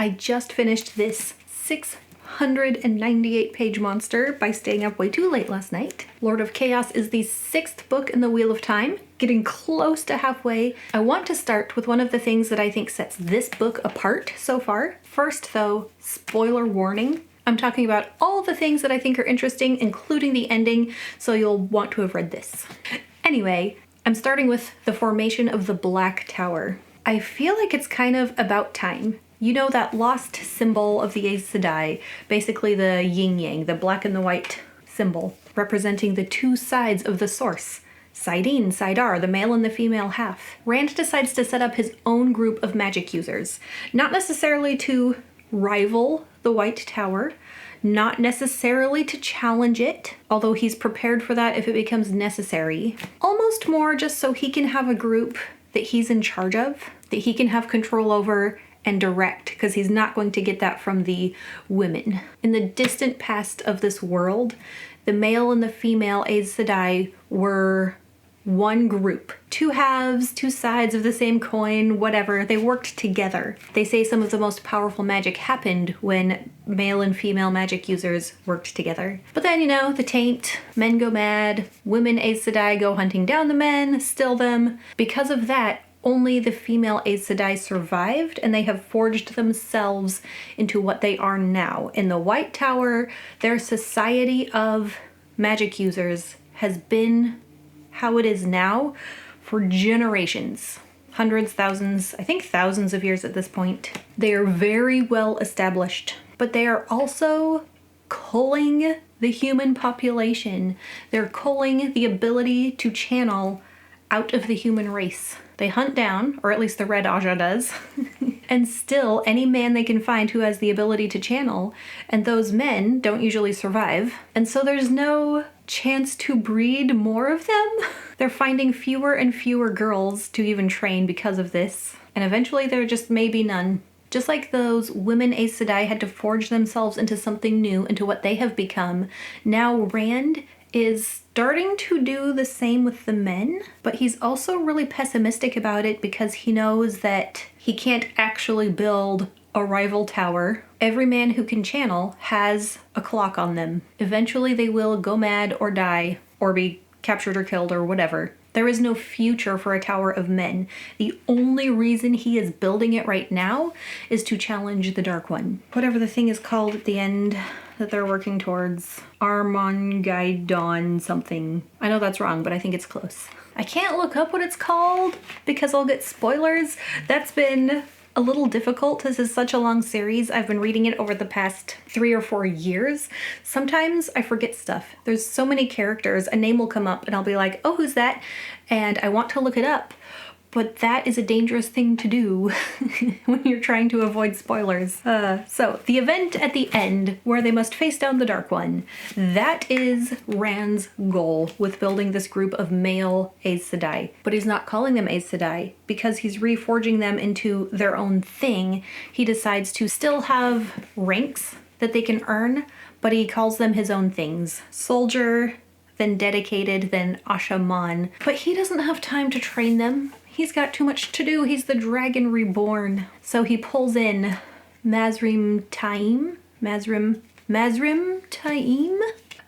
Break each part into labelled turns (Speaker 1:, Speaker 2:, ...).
Speaker 1: I just finished this 698-page monster by staying up way too late last night. Lord of Chaos is the 6th book in the Wheel of Time, getting close to halfway. I want to start with one of the things that I think sets this book apart so far. First though, spoiler warning. I'm talking about all the things that I think are interesting, including the ending, so you'll want to have read this. Anyway, I'm starting with the formation of the Black Tower. I feel like it's kind of about time. You know that lost symbol of the Aes Sedai, basically the yin-yang, the black and the white symbol, representing the two sides of the source. Saidin, Saidar, the male and the female half. Rand decides to set up his own group of magic users, not necessarily to rival the White Tower, not necessarily to challenge it, although he's prepared for that if it becomes necessary. Almost more just so he can have a group that he's in charge of, that he can have control over and direct, because he's not going to get that from the women. In the distant past of this world, the male and the female Aes Sedai were one group. Two halves, two sides of the same coin, whatever. They worked together. They say some of the most powerful magic happened when male and female magic users worked together. But then, you know, the taint, men go mad, women Aes Sedai go hunting down the men, still them. Because of that, only the female Aes Sedai survived, and they have forged themselves into what they are now. In the White Tower, their society of magic users has been how it is now for generations. Hundreds, thousands, I think thousands of years at this point. They are very well established, but they are also culling the human population. They're culling the ability to channel out of the human race. They hunt down, or at least the Red Aja does, and still any man they can find who has the ability to channel, and those men don't usually survive, and so there's no chance to breed more of them. They're finding fewer and fewer girls to even train because of this, and eventually there just may be none. Just like those women Aes Sedai had to forge themselves into something new, into what they have become, now Rand is starting to do the same with the men, but he's also really pessimistic about it because he knows that he can't actually build a rival tower. Every man who can channel has a clock on them. Eventually they will go mad or die or be captured or killed or whatever. There is no future for a tower of men. The only reason he is building it right now is to challenge the Dark One. Whatever the thing is called at the end that they're working towards. Armageddon something. I know that's wrong, but I think it's close. I can't look up what it's called because I'll get spoilers. That's been a little difficult. This is such a long series. I've been reading it over the past 3 or 4 years. Sometimes I forget stuff. There's so many characters, a name will come up and I'll be like, oh, who's that? And I want to look it up. But that is a dangerous thing to do when you're trying to avoid spoilers. So the event at the end where they must face down the Dark One, that is Rand's goal with building this group of male Aes Sedai. But he's not calling them Aes Sedai because he's reforging them into their own thing. He decides to still have ranks that they can earn, but he calls them his own things. Soldier, then dedicated, then Ashaman. But he doesn't have time to train them. He's got too much to do. He's the dragon reborn. So he pulls in Mazrim Taim,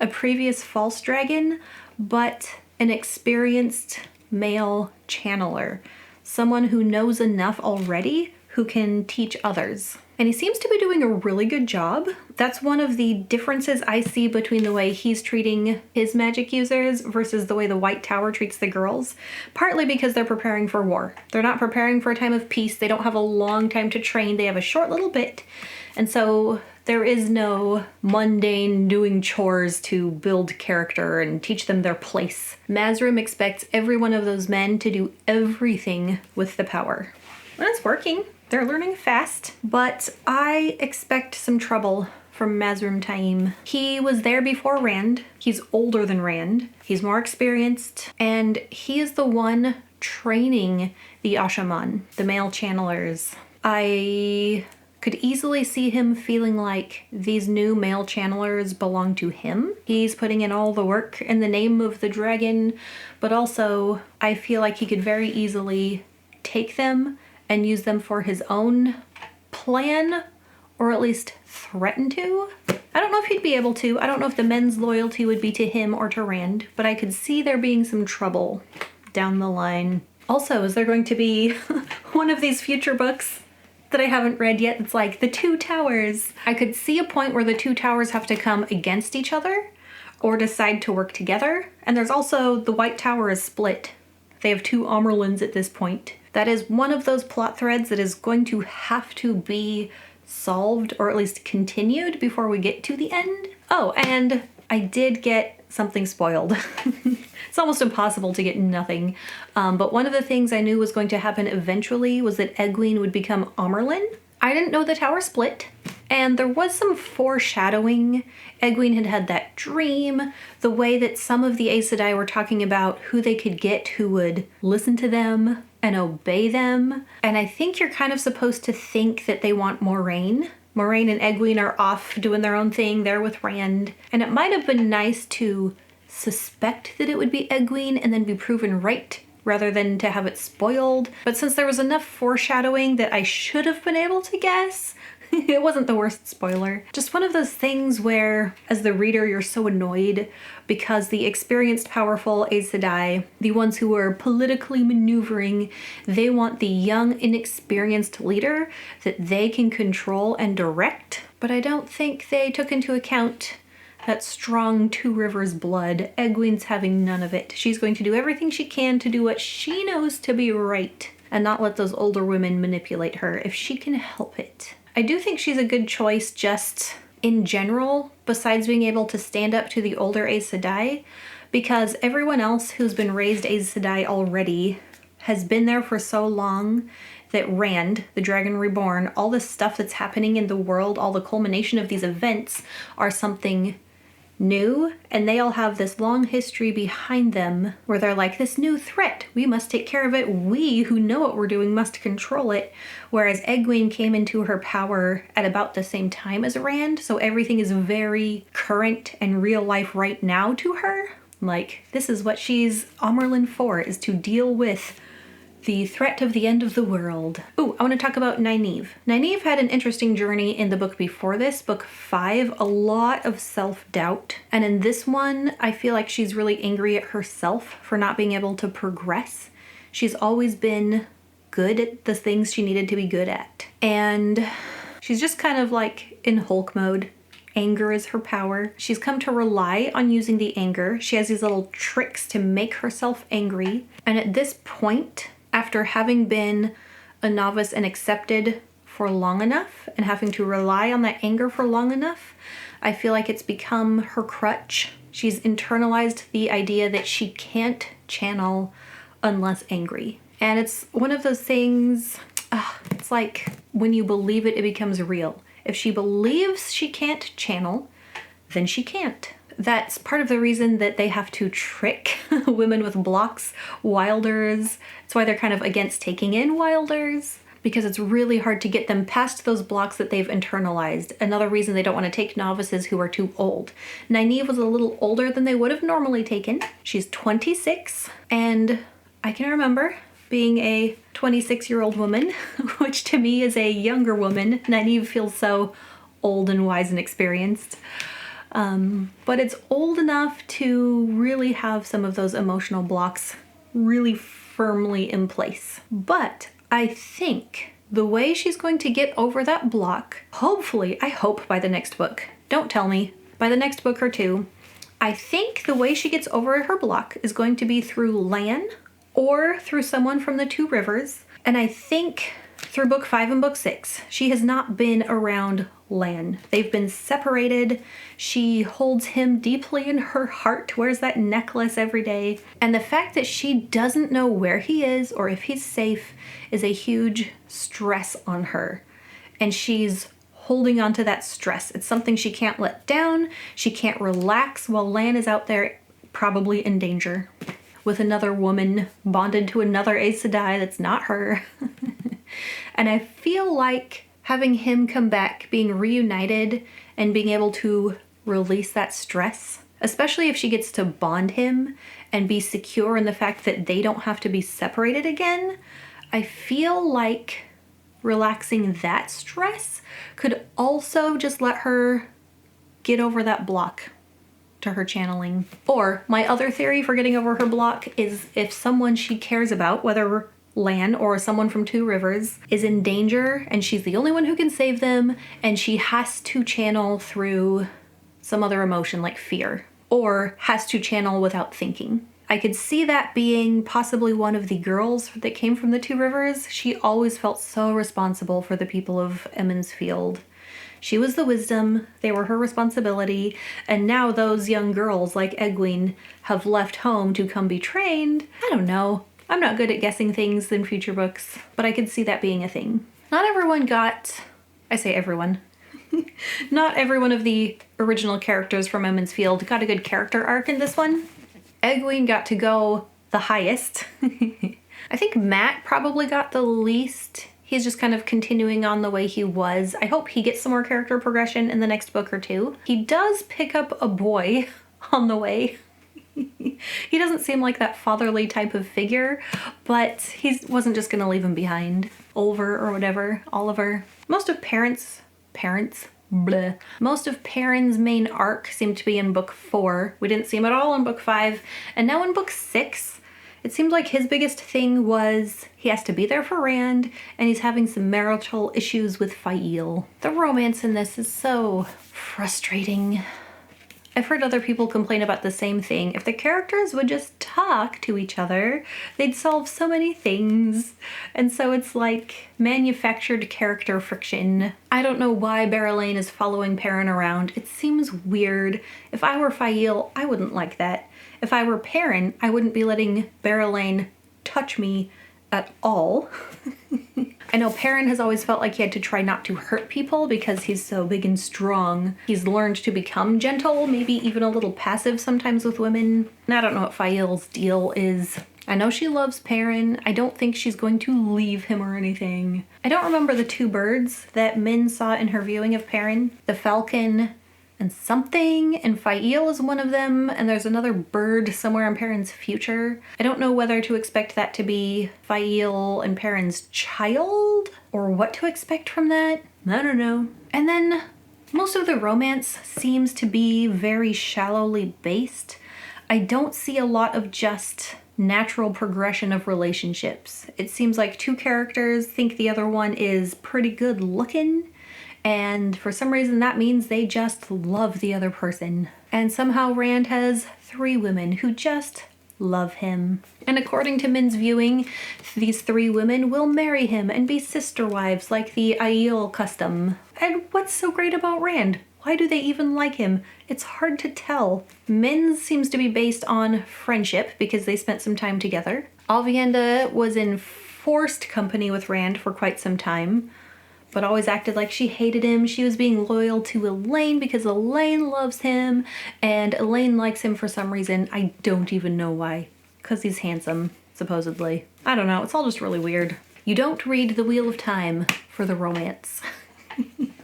Speaker 1: a previous false dragon, but an experienced male channeler. Someone who knows enough already who can teach others. And he seems to be doing a really good job. That's one of the differences I see between the way he's treating his magic users versus the way the White Tower treats the girls. Partly because they're preparing for war. They're not preparing for a time of peace. They don't have a long time to train. They have a short little bit. And so there is no mundane doing chores to build character and teach them their place. Mazrim expects every one of those men to do everything with the power. And it's working. They're learning fast, but I expect some trouble from Mazrim Taim. He was there before Rand. He's older than Rand. He's more experienced, and he is the one training the Ashaman, the male channelers. I could easily see him feeling like these new male channelers belong to him. He's putting in all the work in the name of the dragon, but also I feel like he could very easily take them and use them for his own plan or at least threaten to. I don't know if he'd be able to. I don't know if the men's loyalty would be to him or to Rand, but I could see there being some trouble down the line. Also, is there going to be one of these future books that I haven't read yet that's like the two towers? I could see a point where the two towers have to come against each other or decide to work together. And there's also the White Tower is split. They have two Amerlins at this point. That is one of those plot threads that is going to have to be solved, or at least continued, before we get to the end. Oh, and I did get something spoiled. It's almost impossible to get nothing. But one of the things I knew was going to happen eventually was that Egwene would become Amerlin. I didn't know the tower split, and there was some foreshadowing. Egwene had had that dream, the way that some of the Aes Sedai were talking about who they could get who would listen to them and obey them. And I think you're kind of supposed to think that they want Moiraine. Moiraine and Egwene are off doing their own thing there with Rand. And it might have been nice to suspect that it would be Egwene and then be proven right, rather than to have it spoiled. But since there was enough foreshadowing that I should have been able to guess, it wasn't the worst spoiler. Just one of those things where, as the reader, you're so annoyed because the experienced, powerful Aes Sedai, the ones who are politically maneuvering, they want the young, inexperienced leader that they can control and direct. But I don't think they took into account that strong Two Rivers blood. Egwene's having none of it. She's going to do everything she can to do what she knows to be right and not let those older women manipulate her if she can help it. I do think she's a good choice just in general, besides being able to stand up to the older Aes Sedai, because everyone else who's been raised Aes Sedai already has been there for so long that Rand, the Dragon Reborn, all the stuff that's happening in the world, all the culmination of these events are something new, and they all have this long history behind them where they're like, this new threat, we must take care of it, we who know what we're doing must control it. Whereas Egwene came into her power at about the same time as Rand, so everything is very current and real life right now to her. Like, this is what she's Amerlin for, is to deal with the threat of the end of the world. Ooh, I want to talk about Nynaeve. Nynaeve had an interesting journey in the book before this, book 5, a lot of self-doubt. And in this one, I feel like she's really angry at herself for not being able to progress. She's always been good at the things she needed to be good at. And she's just kind of like in Hulk mode. Anger is her power. She's come to rely on using the anger. She has these little tricks to make herself angry. And at this point, after having been a novice and accepted for long enough and having to rely on that anger for long enough, I feel like it's become her crutch. She's internalized the idea that she can't channel unless angry. And it's one of those things, it's like when you believe it, it becomes real. If she believes she can't channel, then she can't. That's part of the reason that they have to trick women with blocks, wilders. That's why they're kind of against taking in wilders, because it's really hard to get them past those blocks that they've internalized. Another reason they don't want to take novices who are too old. Nynaeve was a little older than they would have normally taken. She's 26, and I can remember being a 26-year-old woman, which to me is a younger woman. Nynaeve feels so old and wise and experienced. But it's old enough to really have some of those emotional blocks really firmly in place. But I think the way she's going to get over that block, hopefully, I hope by the next book, don't tell me, by the next book or two, I think the way she gets over her block is going to be through Lan or through someone from the Two Rivers. And I think through book 5 and book 6, she has not been around Lan. They've been separated. She holds him deeply in her heart, wears that necklace every day. And the fact that she doesn't know where he is or if he's safe is a huge stress on her. And she's holding on to that stress. It's something she can't let down. She can't relax while Lan is out there probably in danger with another woman bonded to another Aes Sedai that's not her. And I feel like having him come back, being reunited, and being able to release that stress, especially if she gets to bond him and be secure in the fact that they don't have to be separated again, I feel like relaxing that stress could also just let her get over that block to her channeling. Or my other theory for getting over her block is if someone she cares about, whether Lan or someone from Two Rivers, is in danger and she's the only one who can save them, and she has to channel through some other emotion like fear, or has to channel without thinking. I could see that being possibly one of the girls that came from the Two Rivers. She always felt so responsible for the people of Emond's Field. She was the wisdom, they were her responsibility, and now those young girls like Egwene have left home to come be trained. I don't know. I'm not good at guessing things in future books, but I could see that being a thing. Not everyone got... I say everyone. Not every one of the original characters from Emond's Field got a good character arc in this one. Egwene got to go the highest. I think Matt probably got the least. He's just kind of continuing on the way he was. I hope he gets some more character progression in the next book or two. He does pick up a boy on the way. He doesn't seem like that fatherly type of figure, but he wasn't just gonna leave him behind. Oliver or whatever, Oliver. Most of Perrin's main arc seemed to be in book 4. We didn't see him at all in book 5, and now in book 6, it seemed like his biggest thing was he has to be there for Rand, and he's having some marital issues with Fael. The romance in this is so frustrating. I've heard other people complain about the same thing. If the characters would just talk to each other, they'd solve so many things. And so it's like manufactured character friction. I don't know why Barrelane is following Perrin around. It seems weird. If I were Fael, I wouldn't like that. If I were Perrin, I wouldn't be letting Barrelane touch me at all. I know Perrin has always felt like he had to try not to hurt people because he's so big and strong. He's learned to become gentle, maybe even a little passive sometimes with women. And I don't know what Fael's deal is. I know she loves Perrin. I don't think she's going to leave him or anything. I don't remember the 2 birds that Min saw in her viewing of Perrin. The falcon and something, and Fael is one of them, and there's another bird somewhere in Perrin's future. I don't know whether to expect that to be Fael and Perrin's child, or what to expect from that. I don't know. And then most of the romance seems to be very shallowly based. I don't see a lot of just natural progression of relationships. It seems like 2 characters think the other one is pretty good looking, and for some reason that means they just love the other person. And somehow Rand has 3 women who just love him. And according to Min's viewing, these 3 women will marry him and be sister wives like the Aiel custom. And what's so great about Rand? Why do they even like him? It's hard to tell. Min's seems to be based on friendship because they spent some time together. Avienda was in forced company with Rand for quite some time, but always acted like she hated him. She was being loyal to Elaine because Elaine loves him, and Elaine likes him for some reason. I don't even know why. Because he's handsome, supposedly. I don't know, it's all just really weird. You don't read The Wheel of Time for the romance.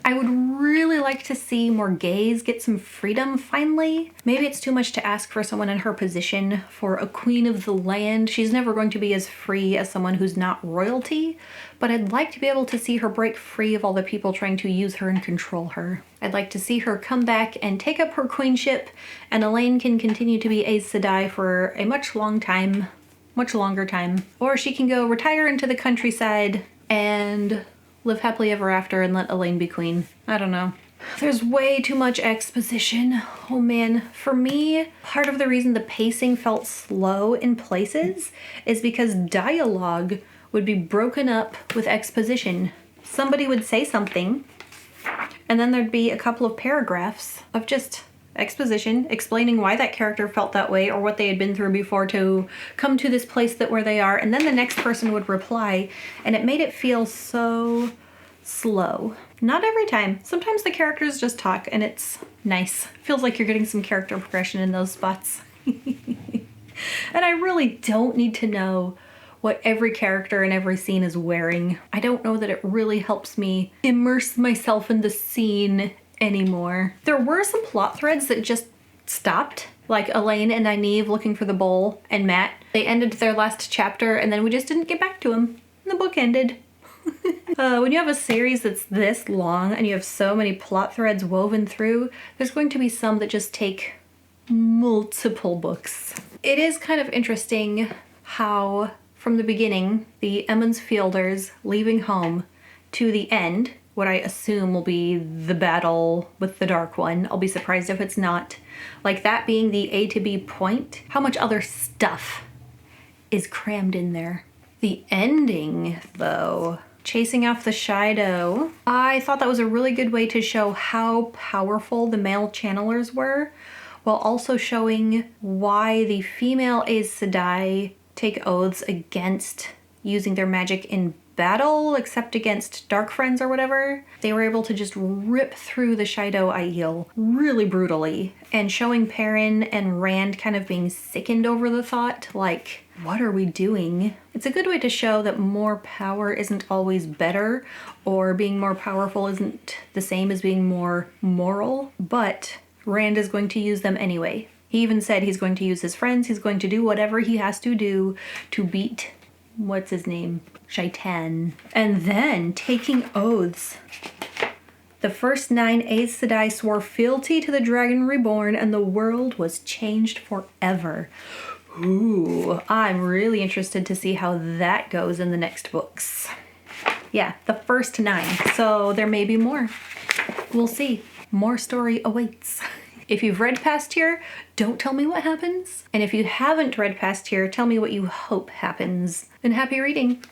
Speaker 1: I would really like to see more gays get some freedom finally. Maybe it's too much to ask for someone in her position for a queen of the land. She's never going to be as free as someone who's not royalty, but I'd like to be able to see her break free of all the people trying to use her and control her. I'd like to see her come back and take up her queenship, and Elaine can continue to be Aes Sedai for a much longer time. Or she can go retire into the countryside and live happily ever after and let Elaine be queen. I don't know. There's way too much exposition. Oh man. For me, part of the reason the pacing felt slow in places is because dialogue would be broken up with exposition. Somebody would say something, and then there'd be a couple of paragraphs of just exposition explaining why that character felt that way or what they had been through before to come to this place that where they are, and then the next person would reply, and it made it feel so slow. Not every time. Sometimes the characters just talk and it's nice. Feels like you're getting some character progression in those spots. And I really don't need to know what every character in every scene is wearing. I don't know that it really helps me immerse myself in the scene anymore. There were some plot threads that just stopped, like Elaine and Nynaeve looking for the bowl, and Matt. They ended their last chapter and then we just didn't get back to them. And the book ended. When you have a series that's this long and you have so many plot threads woven through, there's going to be some that just take multiple books. It is kind of interesting how, from the beginning, the Emmons Fielders leaving home to the end, what I assume will be the battle with the Dark One. I'll be surprised if it's not. Like that being the A to B point, how much other stuff is crammed in there. The ending, though, chasing off the Shido, I thought that was a really good way to show how powerful the male channelers were, while also showing why the female Aes Sedai take oaths against using their magic in battle, except against dark friends or whatever. They were able to just rip through the Shido Aiel really brutally, and showing Perrin and Rand kind of being sickened over the thought, like, what are we doing? It's a good way to show that more power isn't always better, or being more powerful isn't the same as being more moral, but Rand is going to use them anyway. He even said he's going to use his friends, he's going to do whatever he has to do to beat, what's his name? Shaitan. And then taking oaths. The first 9 Aes Sedai swore fealty to the Dragon Reborn and the world was changed forever. Ooh, I'm really interested to see how that goes in the next books. Yeah, the first 9. So there may be more. We'll see. More story awaits. If you've read past here, don't tell me what happens. And if you haven't read past here, tell me what you hope happens. And happy reading.